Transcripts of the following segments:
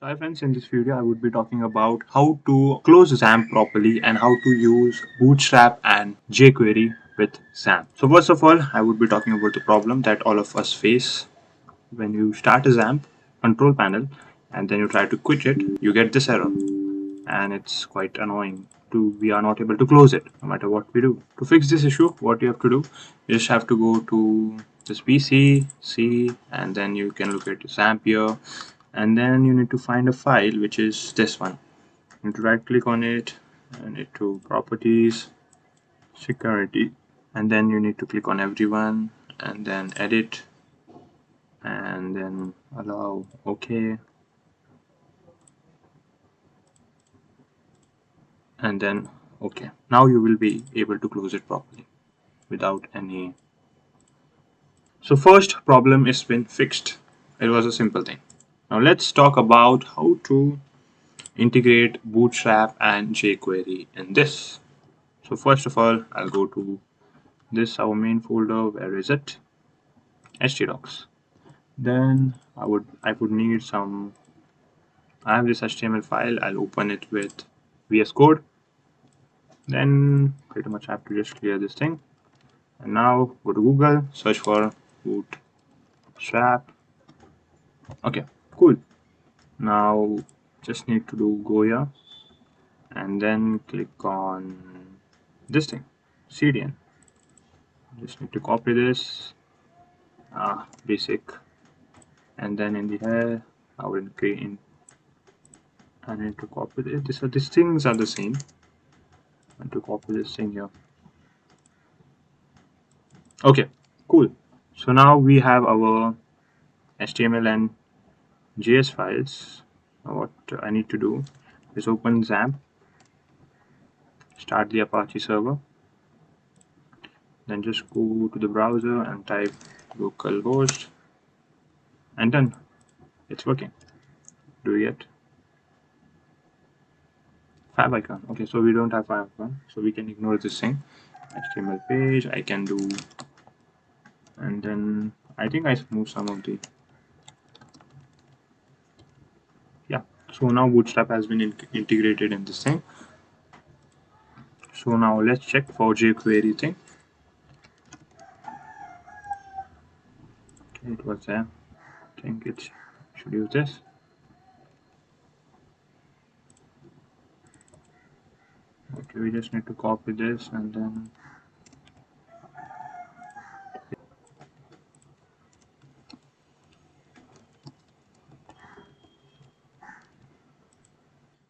So hi friends, in this video I would be talking about how to close XAMPP properly and how to use Bootstrap and jQuery with XAMPP. So first of all, I would be talking about the problem that all of us face when you start a XAMPP control panel and then you try to quit it, you get this error and it's quite annoying. We are not able to close it no matter what we do. To fix this issue, what you have to do, you just have to go to this PC, C, and then you can look at XAMPP here, and then you need to find a file which is this one. You need to right click on it and need to properties, security, and then you need to click on everyone and then edit and then allow OK, and then OK. Now you will be able to close it properly without any. So first problem is been fixed. It was a simple thing. Now let's talk about how to integrate Bootstrap and jQuery in this. So first of all, I'll go to this our main folder. Where is it? htdocs. Then I would need some. I have this HTML file. I'll open it with VS Code. Then pretty much I have to just clear this thing. And now go to Google, search for Bootstrap. Okay, cool. Now just need to do go here and then click on this thing, CDN. Just need to copy this, basic, and then in the here I will create in. I need to copy this. These things are the same. I need to copy this thing here. Okay, cool. So now we have our HTML and JS files. Now what I need to do is open XAMPP, start the Apache server, then just go to the browser and type localhost, and done. It's working. Do we get favicon? Okay, so we don't have favicon, so we can ignore this thing. HTML page I can do, and then I think I moved some of the. Yeah, so now Bootstrap has been integrated in this thing. So now let's check for jQuery thing. Okay, it was there. I think it should use this. Okay, we just need to copy this and then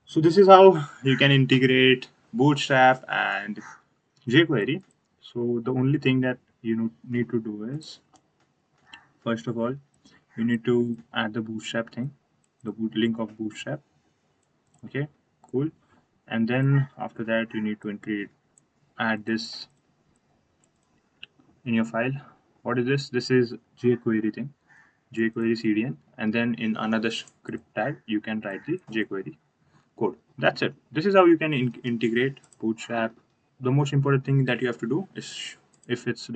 so this is how you can integrate Bootstrap and jQuery. So the only thing that you need to do is, first of all, you need to add the Bootstrap thing, the link of Bootstrap. Okay, cool. And then after that, you need to add this in your file. What is this? This is jQuery thing, jQuery CDN, and then in another script tag, you can write the jQuery code. That's it. This is how you can integrate Bootstrap. The most important thing that you have to do is, if it's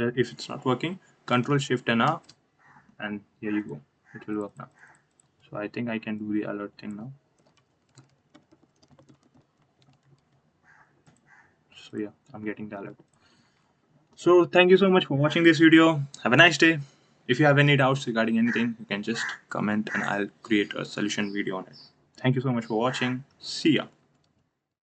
not working, Control Shift and R, and here you go. It will work now. So I think I can do the alert thing now. So yeah, I'm getting the alert. So thank you so much for watching this video. Have a nice day. If you have any doubts regarding anything, you can just comment and I'll create a solution video on it. Thank you so much for watching. See ya.